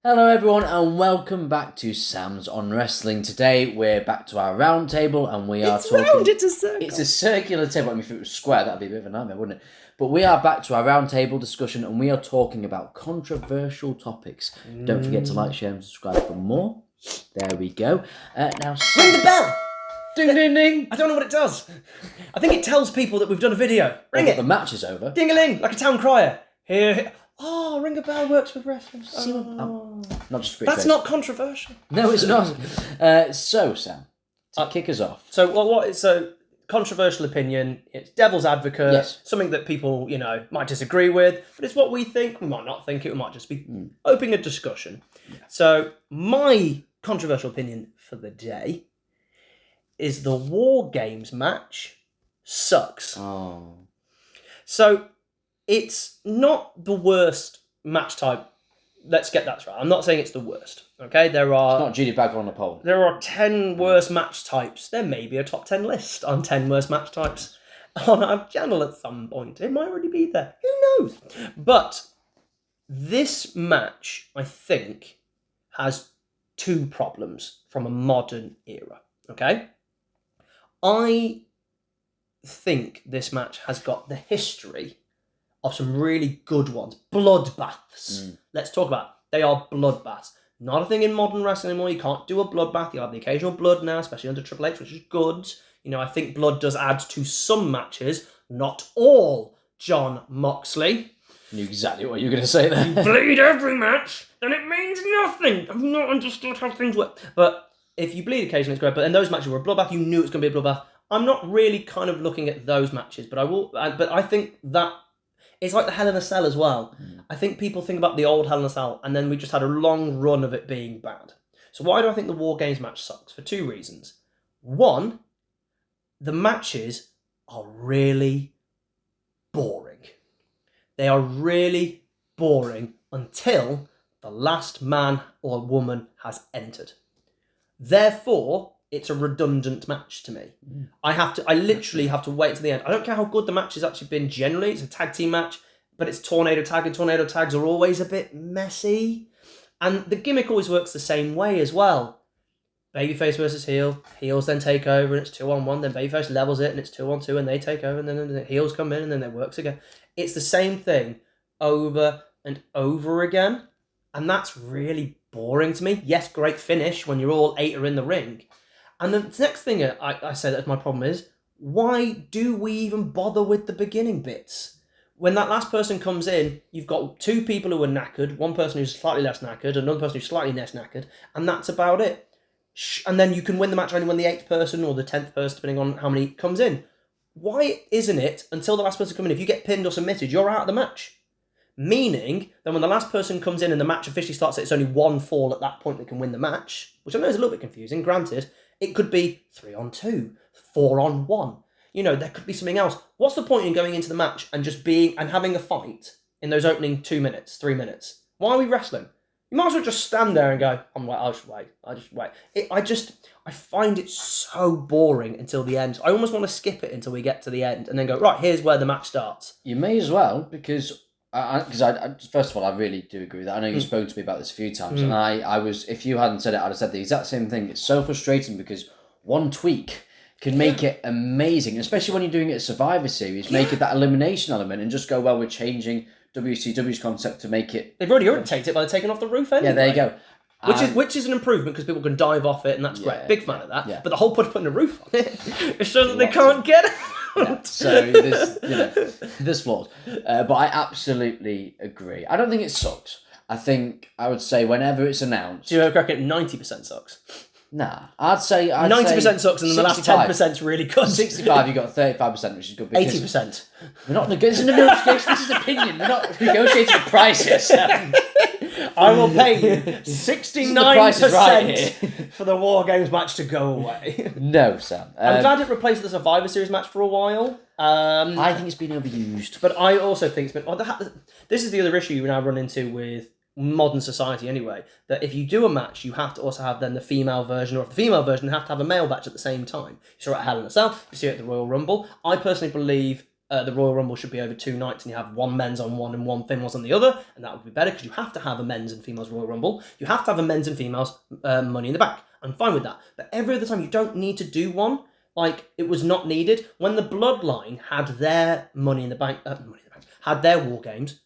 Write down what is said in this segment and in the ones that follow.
Hello everyone and welcome back to Sam's on Wrestling. Today we're back to our round table and we are talking... Round, it's a circle. It's a circular table. I mean, if it was square that'd be a bit of a nightmare, wouldn't it? But we are back to our round table discussion and we are talking about controversial topics. Don't forget to like, share and subscribe for more. There we go. Now Ring the bell! Ding ding ding! I don't know what it does. I think it tells people that we've done a video. Ring it! The match is over. Ding-a-ling, like a town crier. Here. Oh, ring a bell works with wrestling. Not just That's not controversial. No, it's not. So, Sam, to kick us off. So controversial opinion. It's devil's advocate. Yes. Something that people, might disagree with, but it's what we think. We might not think it. We might just be opening a discussion. Yeah. So my controversial opinion for the day is the Wargames match sucks. Oh. So it's not the worst match type. Let's get that right. I'm not saying it's the worst. Okay, It's not Judy Bagger on a pole. There are 10 worst match types. There may be a top 10 list on 10 worst match types on our channel at some point. It might already be there. Who knows? But this match, I think, has two problems from a modern era. Okay? I think this match has got the history of some really good ones. Bloodbaths. Let's talk about it. They are bloodbaths. Not a thing in modern wrestling anymore. You can't do a bloodbath. You have the occasional blood now, especially under Triple H, which is good. I think blood does add to some matches. Not all, John Moxley. I knew exactly what you were going to say there. You bleed every match, then it means nothing. I've not understood how things work. But if you bleed occasionally, it's great. But in those matches were a bloodbath, you knew it was going to be a bloodbath. I'm not really kind of looking at those matches, but I will. But I think that it's like the Hell in a Cell as well. I think people think about the old Hell in a Cell, and then we just had a long run of it being bad. So why do I think the War Games match sucks? For two reasons. One, the matches are really boring. They are really boring until the last man or woman has entered. Therefore, it's a redundant match to me. I literally have to wait to the end. I don't care how good the match has actually been generally. It's a tag team match, but it's tornado tag, and tornado tags are always a bit messy. And the gimmick always works the same way as well. Babyface versus heel. Heels then take over, and it's 2-on-1. Then babyface levels it, and it's 2-on-2, and they take over, and then the heels come in, and then it works again. It's the same thing over and over again. And that's really boring to me. Yes, great finish when you're all 8 are in the ring. And the next thing I say that my problem is, why do we even bother with the beginning bits? When that last person comes in, you've got 2 people who are knackered, one person who's slightly less knackered, another person who's slightly less knackered, and that's about it. And then you can win the match only when the 8th person or the 10th person, depending on how many comes in. Why isn't it, until the last person comes in, if you get pinned or submitted, you're out of the match? Meaning that when the last person comes in and the match officially starts, it's only 1 fall at that point that can win the match, which I know is a little bit confusing, granted. It could be 3-on-2, 4-on-1. There could be something else. What's the point in going into the match and just having a fight in those opening 2 minutes, 3 minutes? Why are we wrestling? You might as well just stand there and go, I'll just wait. I find it so boring until the end. I almost want to skip it until we get to the end and then go, right, here's where the match starts. You may as well, because first of all, I really do agree with that. I know you've spoken to me about this a few times, and I was, if you hadn't said it, I'd have said the exact same thing. It's so frustrating because one tweak can make it amazing, especially when you're doing it at Survivor Series, make it that elimination element and just go, well, we're changing WCW's concept to make it... They've already irritated it by taking off the roof anyway. Yeah, there you go. Which is an improvement because people can dive off it, and that's great. Big fan of that. Yeah. But the whole point of putting a roof on it is so that they can't get out. Yeah. So there's flaws. But I absolutely agree. I don't think it sucks. I would say whenever it's announced... Do you crack it 90% sucks? Nah, I'd say 90% sucks, and then the last 10% is really good. 65, you got 35%, which is good. 80%. We're not negotiating. This is opinion. We're not negotiating prices. I will pay you 69% right for the War Games match to go away. No, Sam. I'm glad it replaced the Survivor Series match for a while. I think it's been overused. But I also think it's been... this is the other issue you now run into with modern society anyway, that if you do a match, you have to also have then the female version, or if the female version, you have to have a male match at the same time. You saw it at Hell in a Cell, you see it at the Royal Rumble. I personally believe the Royal Rumble should be over 2 nights and you have one men's on one and one females on the other, and that would be better because you have to have a men's and females Royal Rumble. You have to have a men's and females Money in the Bank. I'm fine with that. But every other time you don't need to do one. Like, it was not needed. When the Bloodline had their Money in the Bank, had their War Games,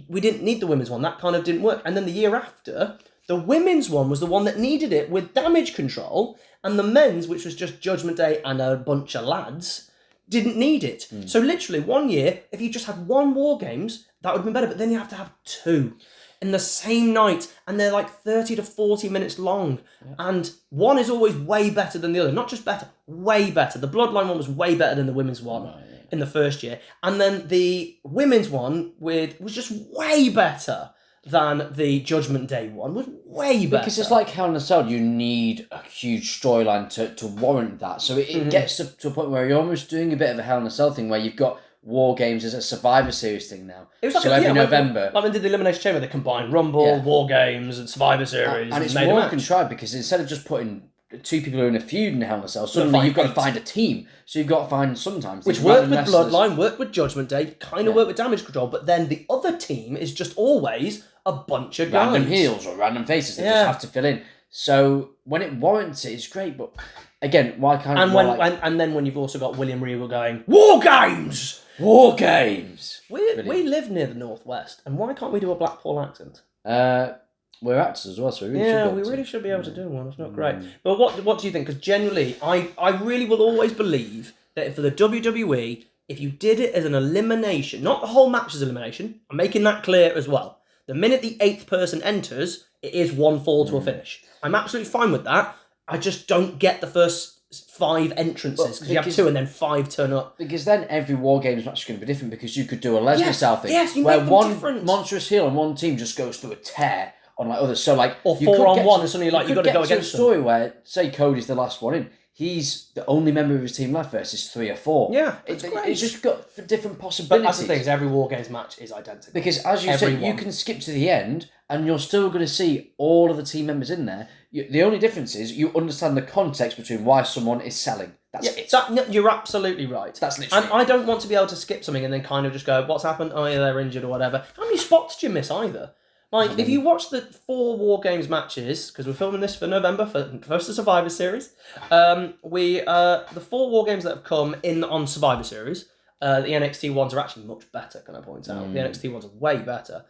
we didn't need the women's one. That kind of didn't work. And then the year after, the women's one was the one that needed it with Damage Control, and the men's, which was just Judgment Day and a bunch of lads, didn't need it. So literally 1 year, if you just had one War Games, that would have been better. But then you have to have 2 in the same night, and they're like 30 to 40 minutes long. Yeah. And one is always way better than the other. Not just better, way better. The Bloodline one was way better than the women's one in the first year. And then the women's one was just way better than the Judgment Day one. Was way better. Because it's like Hell in a Cell, you need a huge storyline to warrant that. So it gets to a point where you're almost doing a bit of a Hell in a Cell thing where you've got War Games as a Survivor Series thing now. It was like so every November. Like when they did the Elimination Chamber, they combined Rumble, War Games, and Survivor Series. And it's more contrived because instead of just putting 2 people who are in a feud in Hell in a Cell, suddenly you've got to find a team. So you've got to find sometimes. Which worked with Bloodline, worked with Judgment Day, kind of worked with Damage Control, but then the other team is just always a bunch of guys. Random heels or random faces that just have to fill in. So when it warrants it, it's great, but again, why can't and then when you've also got William Regal going, War Games! War Games! We live near the Northwest, and why can't we do a Blackpool accent? We're actors as well, so we really should be able to do one. It's not great. But what do you think? Because generally, I really will always believe that for the WWE, if you did it as an elimination, not the whole match as elimination, I'm making that clear as well. The minute the 8th person enters, it is one fall to a finish. I'm absolutely fine with that. I just don't get the first 5 entrances because you have 2 and then 5 turn up. Because then every War Games match is going to be different because you could do a Lesnar style thing where one different. Monstrous heel on one team just goes through a tear on like others. So like, or 4 on 1 and suddenly like you've got to go against a story where say Cody's the last one in. He's the only member of his team left versus 3 or 4. Yeah, it's just got different possibilities. But that's the thing, is every War Games match is identical. Because as you said, you can skip to the end and you're still going to see all of the team members in there. The only difference is you understand the context between why someone is selling. That's it. You're absolutely right. That's literally And I don't want to be able to skip something and then kind of just go, what's happened? Oh, yeah, they're injured or whatever. How many spots do you miss either? Like, if you watch the 4 War Games matches, because we're filming this for November, for close to Survivor Series, the 4 War Games that have come in on Survivor Series, the NXT ones are actually much better, can I point out? The NXT ones are way better.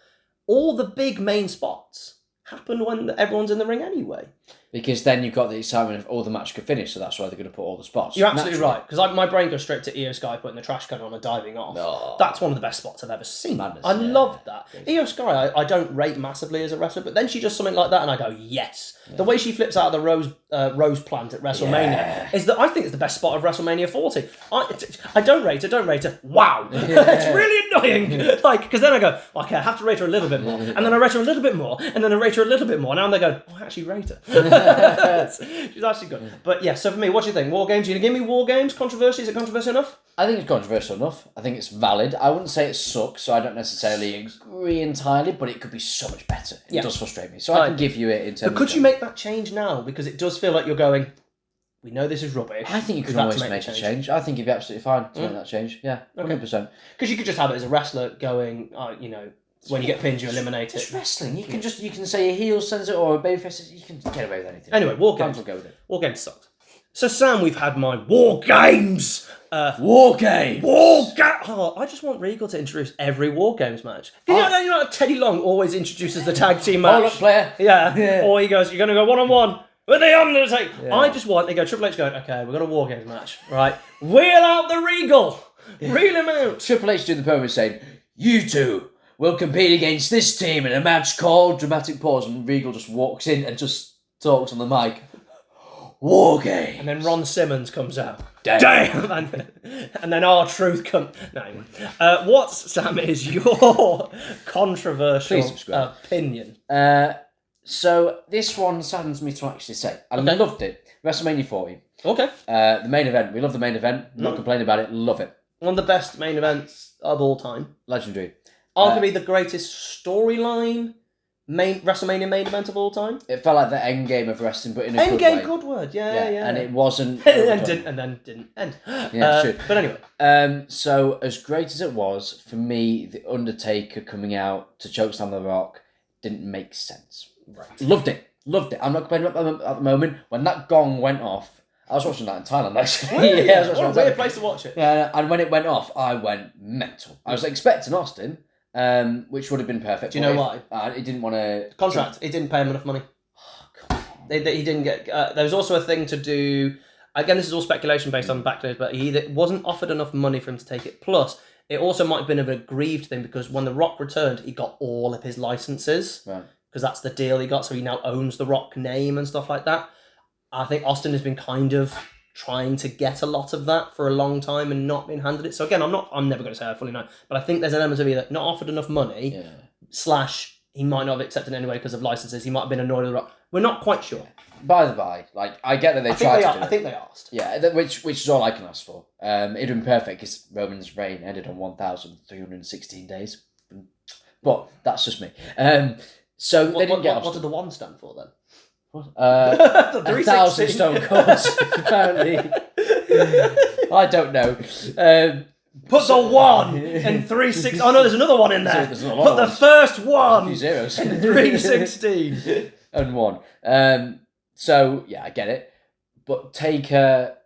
All the big main spots happen when everyone's in the ring anyway. Because then you've got the excitement of all the match could finish, so that's why they're going to put all the spots. You're absolutely right, because my brain goes straight to Io Sky putting the trash can on and diving off. Oh. That's one of the best spots I've ever seen. Madness, I loved that. Io Sky, I don't rate massively as a wrestler, but then she does something like that and I go, yes. Yeah. The way she flips out of the rose plant at WrestleMania is I think it's the best spot of WrestleMania 40. I don't rate her. Wow. It's really annoying. Like, because then I go, okay, I have to rate her a little bit more. And then I rate her a little bit more. And then I rate her a little bit more. Now they go, I actually rate her. She's actually good. But yeah, so for me, what do you think? War Games? You going to give me War Games? Controversy? Is it controversial enough? I think it's controversial enough. I think it's valid. I wouldn't say it sucks, so I don't necessarily agree entirely, but it could be so much better. It does frustrate me. So I can give you it in terms of... But could you make that change now? Because it does feel like you're going, we know this is rubbish. I think you could always make a change. I think you'd be absolutely fine to make that change. Yeah, 100%. Because you could just have it as a wrestler going, when you get pinned, you eliminate it. It's wrestling. You can say a heel sends it or a babyface. You can get away with anything. Anyway, War Games. Will go with it. War Games sucks. So Sam, we've had my War Games. War Games. Oh, I just want Regal to introduce every War Games match. You know, Teddy Long always introduces the tag team match. Hold up, player. Yeah. Or he goes, you're going to go 1-on-1 with the Undertaker. Yeah. I just want, they go, Triple H going, okay, we've got a War Games match, right? Wheel out the Regal. Reel him out. Triple H doing the promo saying, you two will compete against this team in a match called Dramatic Pause, and Regal just walks in and just talks on the mic. War Games. And then Ron Simmons comes out. Damn! And then R-Truth comes... No, anyway. What, Sam, is your controversial opinion? So, this one saddens me to actually say. I loved it. WrestleMania 40. Okay. The main event. We love the main event. Not complaining about it. Love it. One of the best main events of all time. Legendary. Arguably the greatest storyline WrestleMania main event of all time. It felt like the end game of wrestling, but in a good way. End game, good word. Yeah. And it wasn't. and then didn't end. Yeah, true. But anyway. So as great as it was, for me, The Undertaker coming out to chokeslam The Rock didn't make sense. Right. Loved it. I'm not complaining about that at the moment. When that gong went off, I was watching that in Thailand actually. Yeah, what a weird place to watch it. Yeah, and when it went off, I went mental. I was expecting Austin, which would have been perfect. Do you know why? He didn't want to... Contract. He didn't pay him enough money. Oh, come on. He didn't get... there was also a thing to do... Again, this is all speculation based on backdays, but he either wasn't offered enough money for him to take it. Plus, it also might have been an aggrieved thing because when The Rock returned, he got all of his licenses. Right. Because that's the deal he got, so he now owns The Rock name and stuff like that. I think Austin has been kind of trying to get a lot of that for a long time and not been handed it. So again, I'm never going to say I fully know, but I think there's an element of either not offered enough money, / he might not have accepted it anyway because of licenses. He might have been annoyed with The Rock. We're not quite sure. By the by, like I get that they tried to do it. I think they asked. Yeah, which is all I can ask for. It'd been perfect because Roman's reign ended on 1,316 days, but that's just me. So they didn't get. What did the 1 stand for then? 1,000 Stone Colds, apparently. I don't know. Put the 1 in 316. Oh no, there's another 1 in there. Put the first 1 a few zeros. in 316 and 1. So yeah, I get it. But Taker,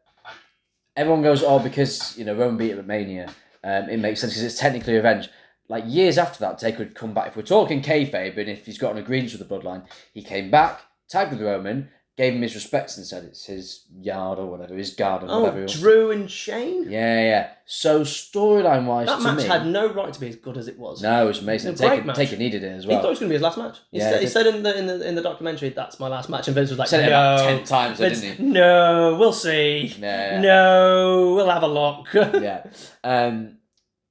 everyone goes, because Roman beat him at Mania. It makes sense because it's technically revenge. Like years after that, Taker would come back. If we're talking kayfabe, and if he's got an agreement with the bloodline, he came back, tagged with Roman, gave him his respects, and said it's his yard or whatever, his garden, whatever. Oh, Drew and Shane. Yeah. So storyline wise, that match had no right to be as good as it was. No, it was amazing. It was a great match. Taker needed it as well. He thought it was going to be his last match. He said in the documentary, "That's my last match," and Vince was like, said it about 10 times, Vince, didn't he? No, we'll see. No, we'll have a look. Yeah.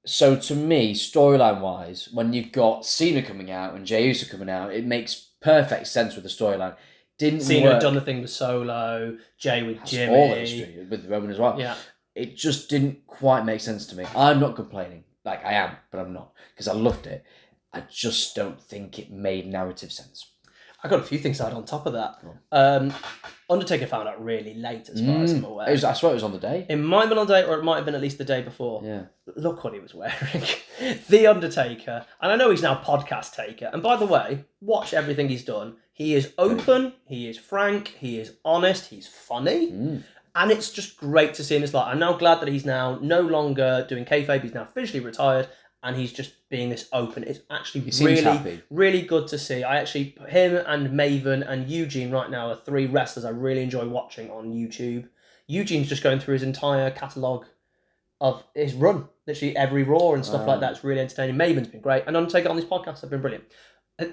So to me, storyline-wise, when you've got Cena coming out and Jey Uso coming out, it makes perfect sense with the storyline. Cena had done the thing with Solo, Jey with Jimmy. All history with Roman as well. Yeah. It just didn't quite make sense to me. I'm not complaining. Like, I am, but I'm not. Because I loved it. I just don't think it made narrative sense. I got a few things to add on top of that. Undertaker found out really late, as far as I'm aware. I swear it was on the day. It might have been on the day, or it might have been at least the day before. Yeah. Look what he was wearing. The Undertaker. And I know he's now podcast taker. And by the way, watch everything he's done. He is open, he is frank, he is honest, he's funny. And it's just great to see in his life. I'm now glad that he's now no longer doing kayfabe. He's now officially retired. And he's just being this open. It's actually really good to see. Him and Maven and Eugene right now are 3 wrestlers I really enjoy watching on YouTube. Eugene's just going through his entire catalogue of his run. Literally every Raw and stuff like that. It's really entertaining. Maven's been great. And Undertaker on these podcasts have been brilliant.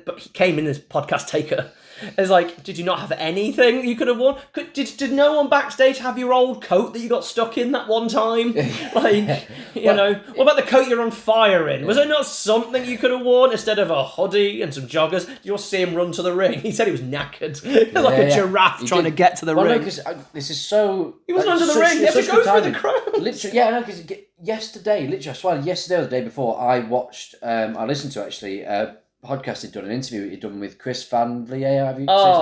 But he came in as podcast taker. It's like, did you not have anything you could have worn? Did no one backstage have your old coat that you got stuck in that one time? Like, what about the coat you're on fire in? Was there not something you could have worn instead of a hoodie and some joggers? Did you all see him run to the ring? He said he was knackered. Like a giraffe trying to get to the ring. No, because this is so... He wasn't under the ring. He had to go through the crowd. Literally, because yesterday, I swear, yesterday or the day before, I watched, I listened to actually... podcast he'd done, an interview he'd done with Chris Van Vliet.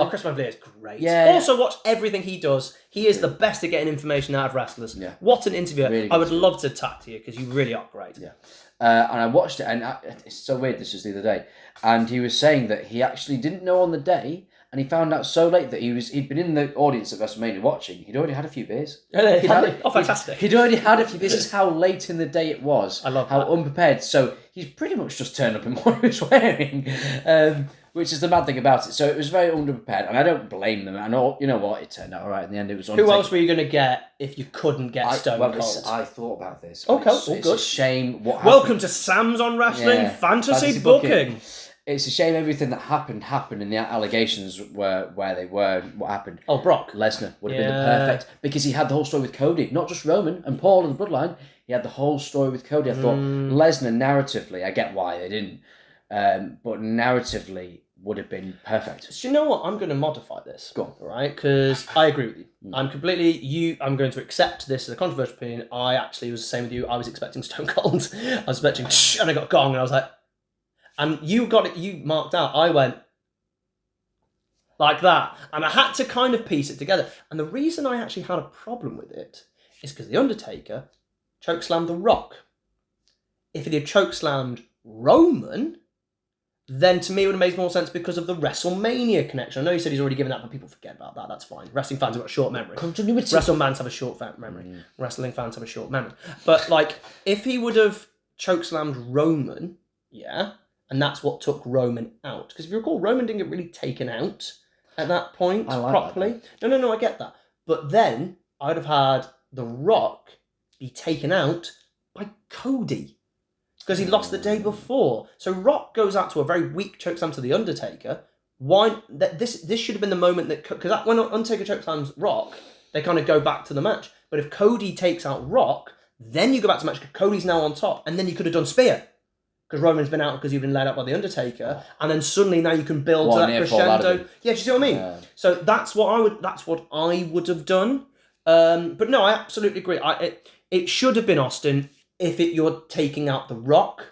Chris Van Vliet is great. Yeah. Also watch everything he does. He is the best at getting information out of wrestlers. Yeah. What an interviewer. Really I would love to talk to you because you really are great. Yeah. And I watched it and it's so weird, this was the other day. And he was saying that he actually didn't know on the day and he found out so late that he'd been in the audience at WrestleMania watching. He'd already had a few beers. Fantastic. He'd already had a few beers. This is how late in the day it was. I love how that. Unprepared. So he's pretty much just turned up in what he was wearing, which is the mad thing about it. So it was very underprepared, and I don't blame them. I know, you know what, it turned out all right in the end. It was. Who else were you going to get if you couldn't get Stone Cold? I thought about this. Okay, it's good. A shame what happened. Welcome to Sam's on Wrestling Fantasy Booking. It's a shame everything that happened and the allegations were where they were, what happened. Oh, Brock Lesnar would have been the perfect, because he had the whole story with Cody, not just Roman and Paul and the Bloodline. He had the whole story with Cody. I thought Lesnar narratively, I get why they didn't, but narratively would have been perfect. So you know what? I'm going to modify this. Go on. Right? Because I agree with you. I'm going to accept this as a controversial opinion. I actually was the same with you. I was expecting Stone Cold. I was expecting and I got gong and I was like, and you got it, you marked out. I went, like that. And I had to kind of piece it together. And the reason I actually had a problem with it is because The Undertaker chokeslammed The Rock. If he had chokeslammed Roman, then to me it would have made more sense because of the WrestleMania connection. I know you said he's already given that, but people forget about that. That's fine. Wrestling fans have got a short memory. Continuity. Wrestling fans have a short memory. Wrestling fans have a short memory. But like, if he would have chokeslammed Roman, yeah, and that's what took Roman out. Because if you recall, Roman didn't get really taken out at that point properly. No, I get that. But then I'd have had The Rock be taken out by Cody. Because he lost the day before. So Rock goes out to a very weak chokeslam to The Undertaker. Why? This should have been the moment that... Because when Undertaker chokeslams Rock, they kind of go back to the match. But if Cody takes out Rock, then you go back to the match because Cody's now on top. And then you could have done Spear. Because Roman's been out because you've been laid out by The Undertaker. And then suddenly now you can build to that crescendo. Yeah, do you see what I mean? Yeah. So that's what I would have done. But no, I absolutely agree. It should have been Austin... If you're taking out The Rock,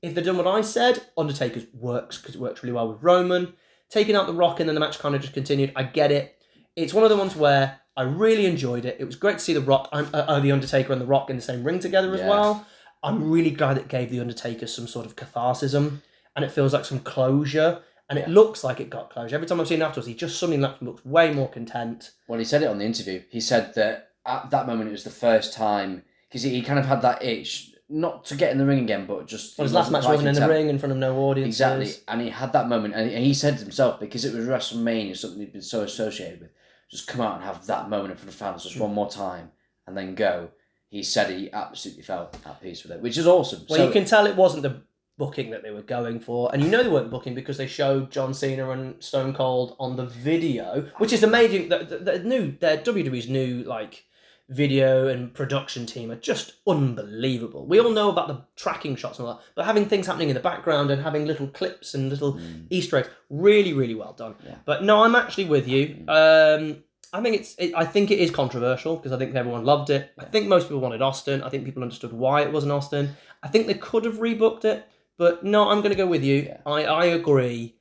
if they'd done what I said, Undertaker's works because it works really well with Roman. Taking out The Rock and then the match kind of just continued. I get it. It's one of the ones where I really enjoyed it. It was great to see The Undertaker and The Rock in the same ring together as well. I'm really glad it gave The Undertaker some sort of catharsis and it feels like some closure. And it looks like it got closure. Every time I've seen it afterwards, he just suddenly looks way more content. Well, he said it on the interview. He said that at that moment it was the first time... Because he kind of had that itch, not to get in the ring again, but just... Well, his last match wasn't in the ring in front of no audience. Exactly, and he had that moment, and he said to himself, because it was WrestleMania, something he'd been so associated with, just come out and have that moment in front of fans just one more time, and then go. He said he absolutely felt at peace with it, which is awesome. Well, you can tell it wasn't the booking that they were going for, and you know they weren't booking because they showed John Cena and Stone Cold on the video, which is amazing. Their WWE's new, like... video and production team are just unbelievable. We all know about the tracking shots and all that, but having things happening in the background and having little clips and little Easter eggs, really, really well done. Yeah. But no, I'm actually with you. I think it is controversial because I think everyone loved it. I think most people wanted Austin. I think people understood why it wasn't Austin. I think they could have rebooked it, but no, I'm going to go with you. Yeah. I agree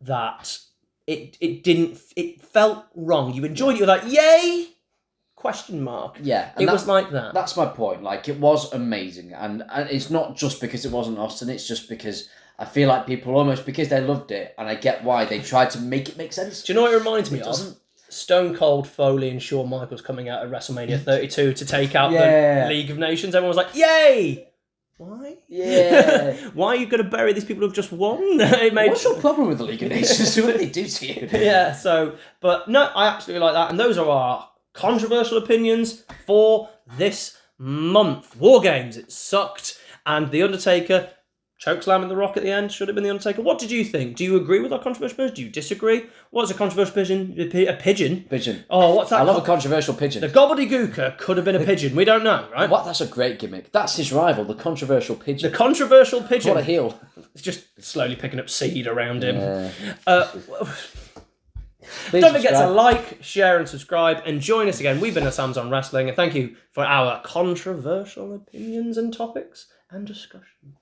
that it felt wrong. You enjoyed it. You're like, yay! Question mark. Yeah. It was like that. That's my point. Like, it was amazing. And it's not just because it wasn't Austin, it's just because I feel like people almost, because they loved it, and I get why, they tried to make it make sense. Do you know what it reminds me of? Stone Cold, Foley and Shawn Michaels coming out at WrestleMania 32 to take out the League of Nations. Everyone was like, yay! Why? Yeah. Why are you going to bury these people who've just won? What's your problem with the League of Nations? What did they do to you? Yeah, so, but no, I absolutely like that. And those are our controversial opinions for this month. Wargames, it sucked. And The Undertaker, chokeslamming The Rock at the end, should have been The Undertaker. What did you think? Do you agree with our controversial opinions? Do you disagree? What's a controversial pigeon? A pigeon? Pigeon. Oh, what's that? I love a controversial pigeon. The gobbledygooker could have been a pigeon. We don't know, right? What? That's a great gimmick. That's his rival, the controversial pigeon. The controversial pigeon. What a heel. It's just slowly picking up seed around him. Yeah. Don't forget to like, share and subscribe and join us again. We've been at Sam's on Wrestling and thank you for our controversial opinions and topics and discussions.